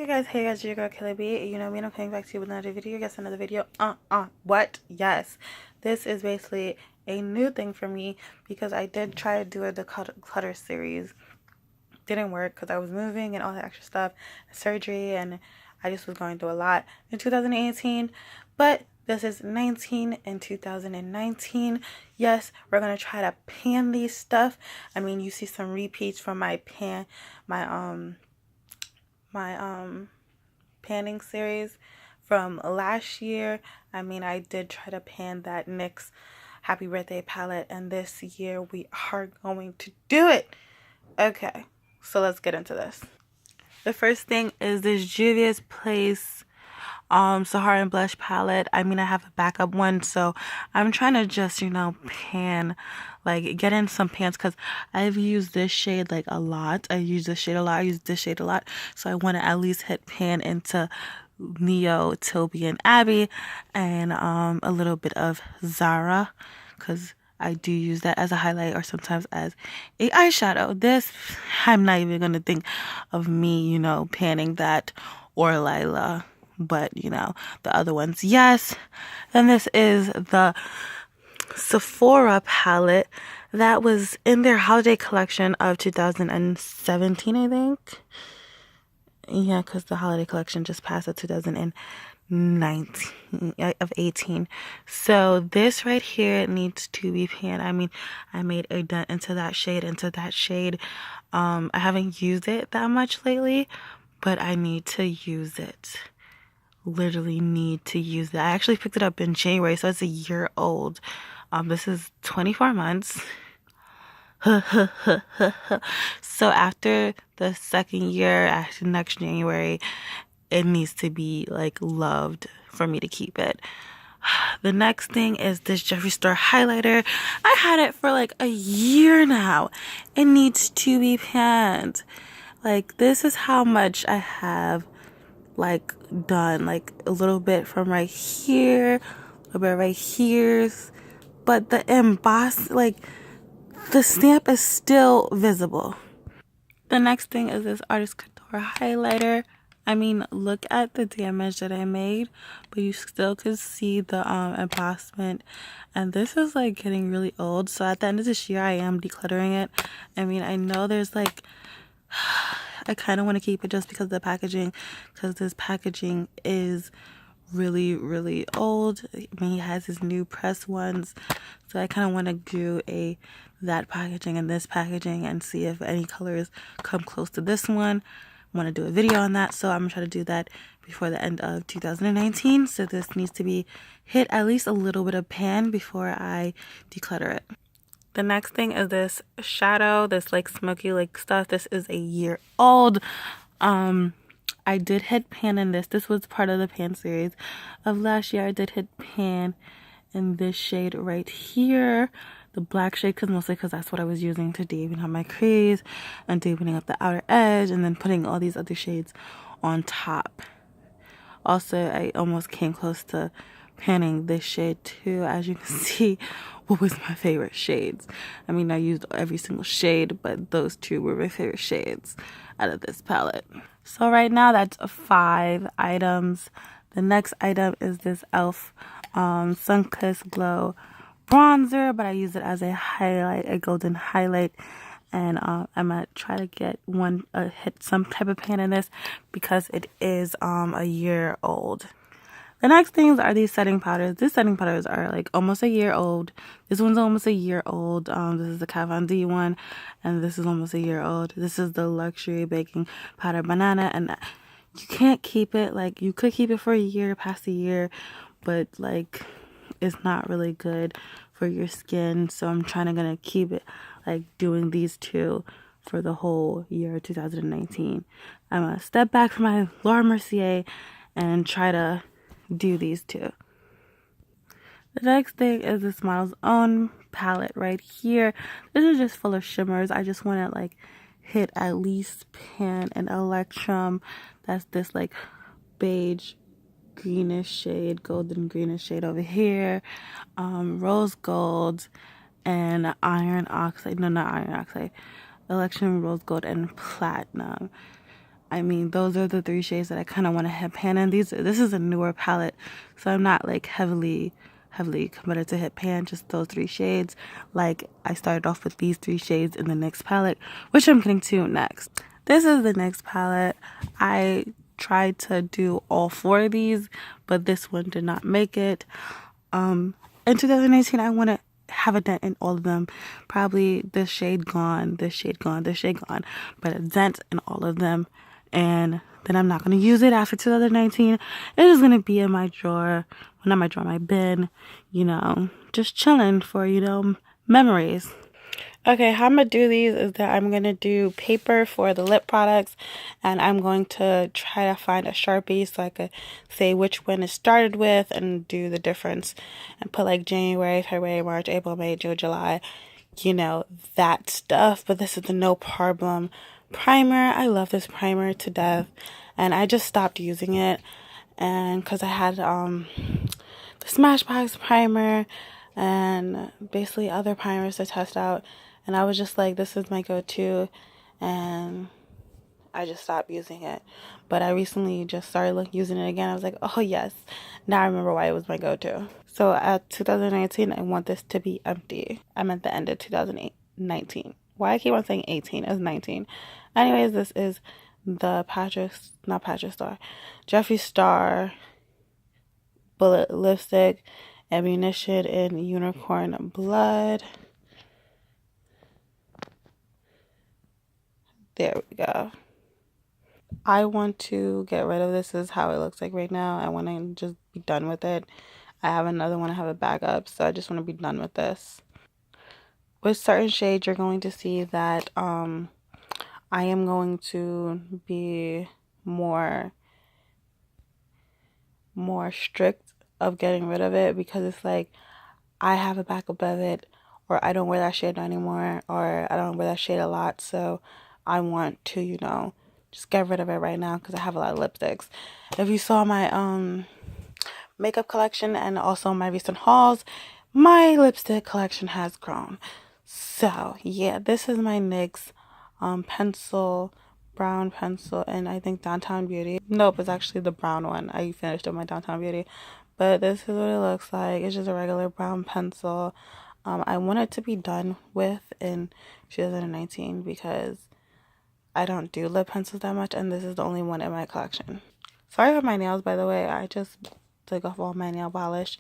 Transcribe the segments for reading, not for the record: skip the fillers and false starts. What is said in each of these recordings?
Hey guys, your girl Kelly B. You know me, and I'm coming back to you with another video. Yes, another video. What? Yes. This is basically a new thing for me because I did try to do the clutter series. Didn't work because I was moving and all that extra stuff, surgery, and I just was going through a lot in 2018. But this is 19 in 2019. Yes, we're gonna try to pan these stuff. I mean, you see some repeats from my panning series from last year. I mean, I did try to pan that NYX Happy Birthday palette, and this year we are going to do it. Okay, so let's get into this. The first thing is this Juvia's Place Saharan Blush palette. I mean, I have a backup one, so I'm trying to just, pan, like, get in some pans, because I've used this shade, like, a lot. I use this shade a lot, so I want to at least hit pan into Neo, Toby, and Abby, and a little bit of Zara, because I do use that as a highlight or sometimes as a eyeshadow. This, I'm not even going to think of me, panning that, or Lila, but the other ones, yes. And this is the Sephora palette that was in their holiday collection of 2017, I think. Yeah, because the holiday collection just passed at 2018. So this right here needs to be panned. I mean, I made a dent into that shade. I haven't used it that much lately, but I need to use it. Literally need to use that. I actually picked it up in January, so it's a year old. This is 24 months. So after the second year, after next January, it needs to be like loved for me to keep it. The next thing is this Jeffree Star highlighter. I had it for like a year now. It needs to be panned. Like, this is how much I have like done, like a little bit from right here, a little bit right here, but the emboss, like the stamp is still visible. The next thing is this Artist Couture highlighter. I mean, look at the damage that I made, but you still could see the embossment, and this is like getting really old, so at the end of this year I am decluttering it. I mean, I know there's like I kind of want to keep it just because of the packaging, because this packaging is really, really old. I mean, he has his new press ones, so I kind of want to do that packaging and this packaging and see if any colors come close to this one. I want to do a video on that, so I'm going to try to do that before the end of 2019. So this needs to be hit at least a little bit of pan before I declutter it. The next thing is this shadow, this like smoky like stuff. This is a year old. I did hit pan in this. This was part of the pan series of last year. I did hit pan in this shade right here, the black shade, mostly because that's what I was using to deepen up my crease and deepening up the outer edge, and then putting all these other shades on top. Also, I almost came close to panning this shade too. As you can see, what was my favorite shades? I mean, I used every single shade, but those two were my favorite shades out of this palette. So right now, that's 5 items. The next item is this e.l.f. Sunkissed Glow bronzer, but I use it as a highlight, a golden highlight. And I'm gonna try to get hit some type of pan in this because it is a year old. The next things are these setting powders. These setting powders are like almost a year old. This one's almost a year old. This is the Kat Von D one, and this is almost a year old. This is the Luxury Baking Powder Banana, and you can't keep it. Like, you could keep it for a year, past a year, but like it's not really good for your skin. So I'm gonna keep it like doing these two for the whole year 2019. I'm gonna step back from my Laura Mercier and try to do these two. The next thing is this Model's Own palette right here. This is just full of shimmers. I just want to like hit at least pan and Electrum. That's this like beige greenish shade, golden greenish shade over here. Rose gold and iron oxide. No, not iron oxide. Electrum, rose gold, and platinum. I mean, those are the three shades that I kind of want to hit pan in. This is a newer palette, so I'm not like heavily committed to hit pan, just those three shades. Like, I started off with these three shades in the NYX palette, which I'm getting to next. This is the NYX palette. I tried to do all four of these, but this one did not make it. In 2018, I want to have a dent in all of them. Probably this shade gone, this shade gone, this shade gone, but a dent in all of them. And then I'm not going to use it after 2019. It is going to be in my drawer, well, not my drawer, my bin, just chilling for, memories. Okay, how I'm going to do these is that I'm going to do paper for the lip products, and I'm going to try to find a Sharpie so I could say which one it started with and do the difference and put like January, February, March, April, May, June, July, that stuff. But this is the No Problem primer. I love this primer to death, and I just stopped using it, and because I had the Smashbox primer and basically other primers to test out, and I was just like, this is my go-to, and I just stopped using it. But I recently just started using it again. I was like, oh yes, now I remember why it was my go-to. So at 2019, I want this to be empty. I'm at the end of 2019. Why I keep on saying 18 is 19. Anyways, this is the Jeffree Star Bullet Lipstick, Ammunition in Unicorn Blood. There we go. I want to get rid of this. This is how it looks like right now. I want to just be done with it. I have another one I have a backup, so I just want to be done with this. With certain shades, you're going to see that I am going to be more strict of getting rid of it, because it's like I have a backup of it, or I don't wear that shade anymore, or I don't wear that shade a lot, so I want to, just get rid of it right now because I have a lot of lipsticks. If you saw my makeup collection and also my recent hauls, my lipstick collection has grown. So yeah, this is my NYX pencil, brown pencil, and I think Downtown Beauty. Nope, it's actually the brown one. I finished up my Downtown Beauty, but this is what it looks like. It's just a regular brown pencil. I want it to be done with in 2019 because I don't do lip pencils that much, and this is the only one in my collection. Sorry for my nails, by the way. I just took off all my nail polish.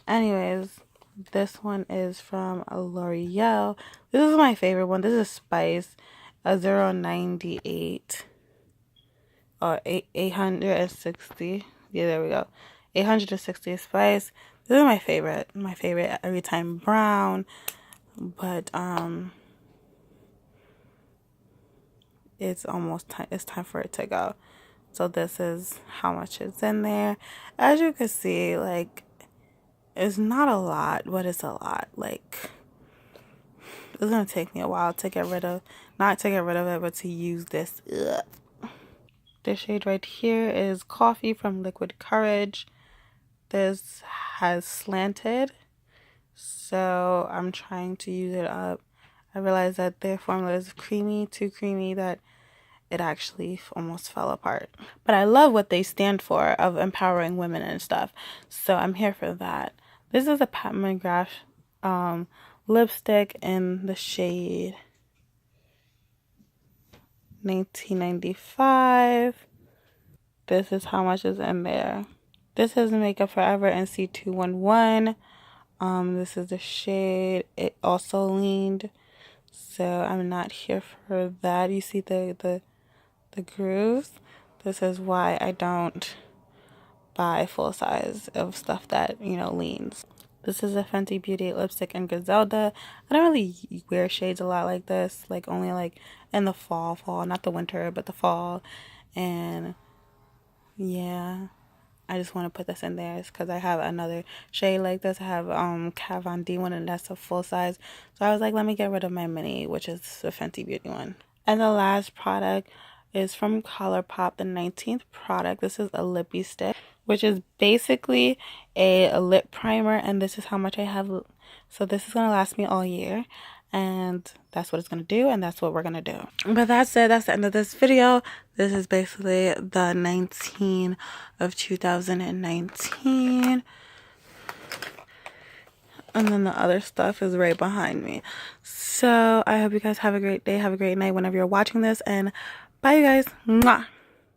Anyways, this one is from L'Oreal. This is my favorite one. This is Spice, a 098 or 860. Yeah, there we go. 860 Spice. This is my favorite. My favorite every time brown, but it's almost time. It's time for it to go. So this is how much is in there. As you can see, like, it's not a lot, but it's a lot. Like, it's gonna take me a while to get rid of, not to get rid of it, but to use this. Ugh. This shade right here is Coffee from Liquid Courage. This has slanted, so I'm trying to use it up. I realized that their formula is creamy, too creamy, that it actually almost fell apart. But I love what they stand for, of empowering women and stuff. So I'm here for that. This is a Pat McGrath lipstick in the shade 1995. This is how much is in there. This is Makeup Forever NC211. This is the shade. It also leaned, so I'm not here for that. You see the grooves. This is why I don't buy full size of stuff that leans. This is a Fenty Beauty lipstick in Griselda. I don't really wear shades a lot like this, like only like in the fall, not the winter, but the fall. And yeah, I just want to put this in there because I have another shade like this. I have Kat Von D one, and that's a full size. So I was like, let me get rid of my mini, which is the Fenty Beauty one. And the last product is from ColourPop, the 19th product. This is a lippy stick, which is basically a lip primer, and this is how much I have. So this is going to last me all year. and that's what it's going to do, and that's what we're going to do. But that's it. That's the end of this video. This is basically the 19 of 2019. And then the other stuff is right behind me. So I hope you guys have a great day, have a great night whenever you're watching this, and bye you guys. Mwah.